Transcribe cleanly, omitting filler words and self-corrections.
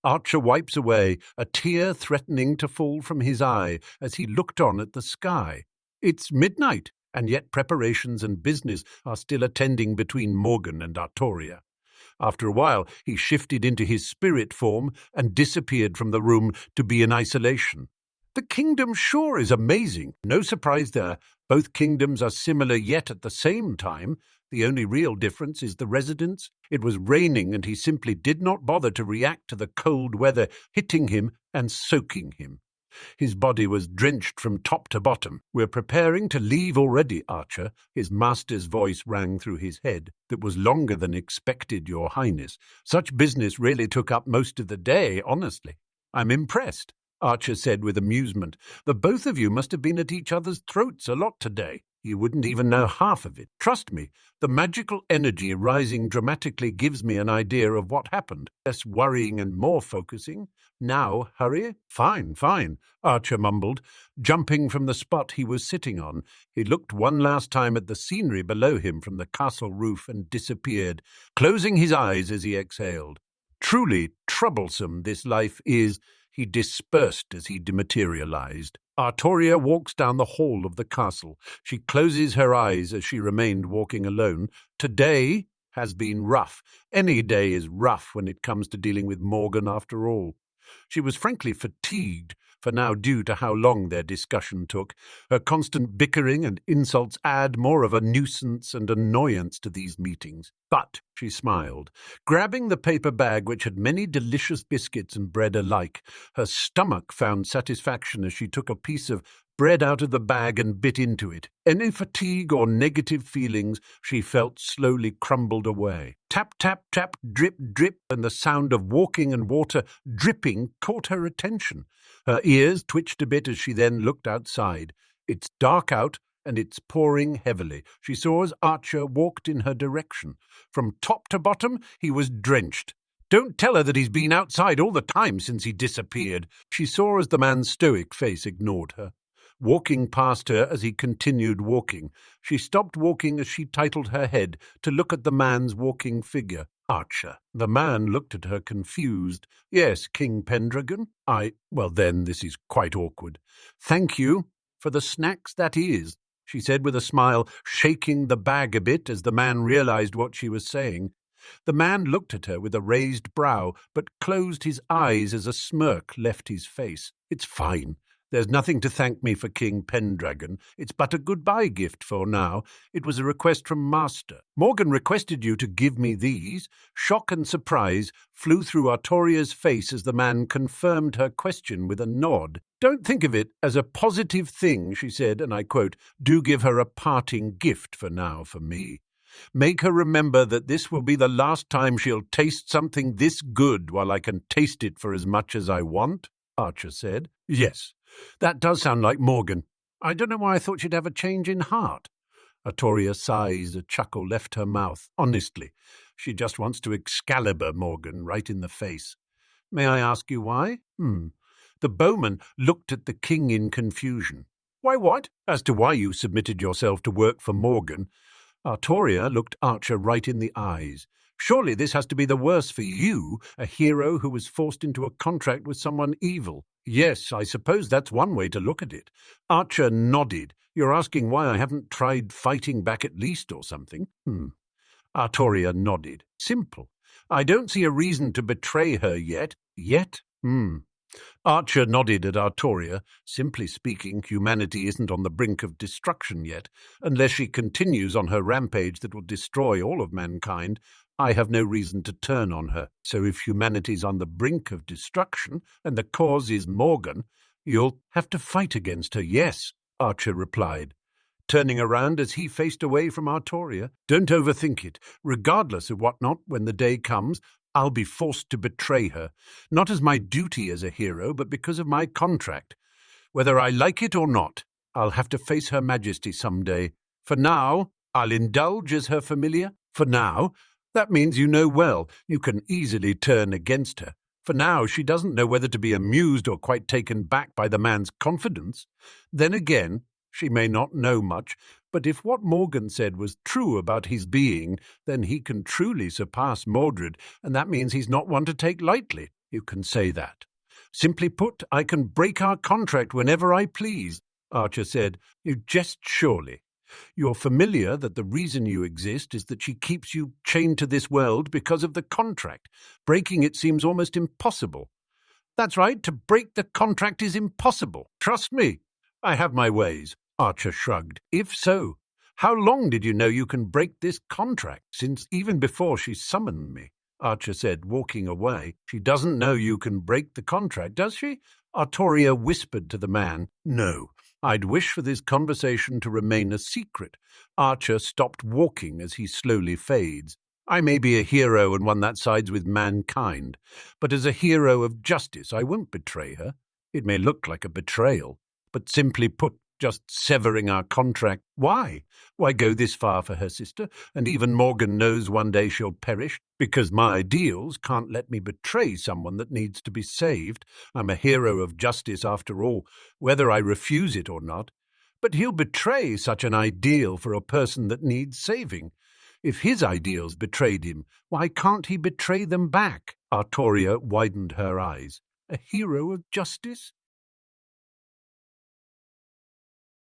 Archer wipes away, a tear threatening to fall from his eye as he looked on at the sky. It's midnight, and yet preparations and business are still attending between Morgan and Artoria. After a while, he shifted into his spirit form and disappeared from the room to be in isolation. The kingdom sure is amazing. No surprise there. Both kingdoms are similar, yet at the same time, the only real difference is the residents. It was raining, and he simply did not bother to react to the cold weather hitting him and soaking him. His body was drenched from top to bottom. "We're preparing to leave already, Archer." His master's voice rang through his head. "That was longer than expected, Your Highness. Such business really took up most of the day, honestly." "I'm impressed," Archer said with amusement. "The both of you must have been at each other's throats a lot today. You wouldn't even know half of it. Trust me, the magical energy rising dramatically gives me an idea of what happened. Less worrying and more focusing. Now, hurry?" Fine, Archer mumbled. Jumping from the spot he was sitting on, he looked one last time at the scenery below him from the castle roof and disappeared, closing his eyes as he exhaled. Truly troublesome this life is. He dispersed as he dematerialized. Artoria walks down the hall of the castle. She closes her eyes as she remained walking alone. Today has been rough. Any day is rough when it comes to dealing with Morgan after all. She was frankly fatigued, for now due to how long their discussion took. Her constant bickering and insults add more of a nuisance and annoyance to these meetings. But she smiled, grabbing the paper bag which had many delicious biscuits and bread alike. Her stomach found satisfaction as she took a piece of bread out of the bag and bit into it. Any fatigue or negative feelings she felt slowly crumbled away. Tap, tap, tap, drip, drip, and the sound of walking and water dripping caught her attention. Her ears twitched a bit as she then looked outside. It's dark out, and it's pouring heavily. She saw as Archer walked in her direction. From top to bottom, he was drenched. Don't tell her that he's been outside all the time since he disappeared. She saw as the man's stoic face ignored her. Walking past her as he continued walking, she stopped walking as she titled her head to look at the man's walking figure. Archer. The man looked at her confused. "Yes, King Pendragon. Well then, this is quite awkward. Thank you. For the snacks, that is," she said with a smile, shaking the bag a bit as the man realized what she was saying. The man looked at her with a raised brow, but closed his eyes as a smirk left his face. "It's fine. There's nothing to thank me for, King Pendragon. It's but a goodbye gift for now. It was a request from Master. Morgan requested you to give me these." Shock and surprise flew through Artoria's face as the man confirmed her question with a nod. "Don't think of it as a positive thing," she said, and I quote, "do give her a parting gift for now for me. Make her remember that this will be the last time she'll taste something this good while I can taste it for as much as I want," Archer said. "Yes, that does sound like Morgan. I don't know why I thought she'd have a change in heart." Artoria sighs, a chuckle left her mouth. Honestly, she just wants to Excalibur Morgan right in the face. "May I ask you why?" The bowman looked at the king in confusion. "Why what?" "As to why you submitted yourself to work for Morgan." Artoria looked Archer right in the eyes. "Surely this has to be the worse for you, a hero who was forced into a contract with someone evil." "Yes, I suppose that's one way to look at it." Archer nodded. "You're asking why I haven't tried fighting back at least or something?" Artoria nodded. "Simple. I don't see a reason to betray her yet." "Yet?" Archer nodded at Artoria. Simply speaking, humanity isn't on the brink of destruction yet. Unless she continues on her rampage that will destroy all of mankind, I have no reason to turn on her. So if humanity's on the brink of destruction, and the cause is Morgan, you'll have to fight against her." "Yes," Archer replied, turning around as he faced away from Artoria. "Don't overthink it. Regardless of whatnot, when the day comes, I'll be forced to betray her, not as my duty as a hero, but because of my contract. Whether I like it or not, I'll have to face Her Majesty someday. For now, I'll indulge as her familiar. For now, that means you know well you can easily turn against her. For now, she doesn't know whether to be amused or quite taken back by the man's confidence. Then again, she may not know much, but if what Morgan said was true about his being, then he can truly surpass Mordred, and that means he's not one to take lightly. You can say that. Simply put, I can break our contract whenever I please, Archer said. You jest surely. You're familiar that the reason you exist is that she keeps you chained to this world because of the contract. Breaking it seems almost impossible. That's right, to break the contract is impossible. Trust me. I have my ways, Archer shrugged. If so, how long did you know you can break this contract? Since even before she summoned me, Archer said, walking away. She doesn't know you can break the contract, does she? Artoria whispered to the man. No. I'd wish for this conversation to remain a secret. Archer stopped walking as he slowly fades. I may be a hero and one that sides with mankind, but as a hero of justice I won't betray her. It may look like a betrayal, but simply put, just severing our contract. Why? Why go this far for her sister? And even Morgan knows one day she'll perish, because my ideals can't let me betray someone that needs to be saved. I'm a hero of justice after all, whether I refuse it or not. But he'll betray such an ideal for a person that needs saving. If his ideals betrayed him, why can't he betray them back? Artoria widened her eyes. A hero of justice?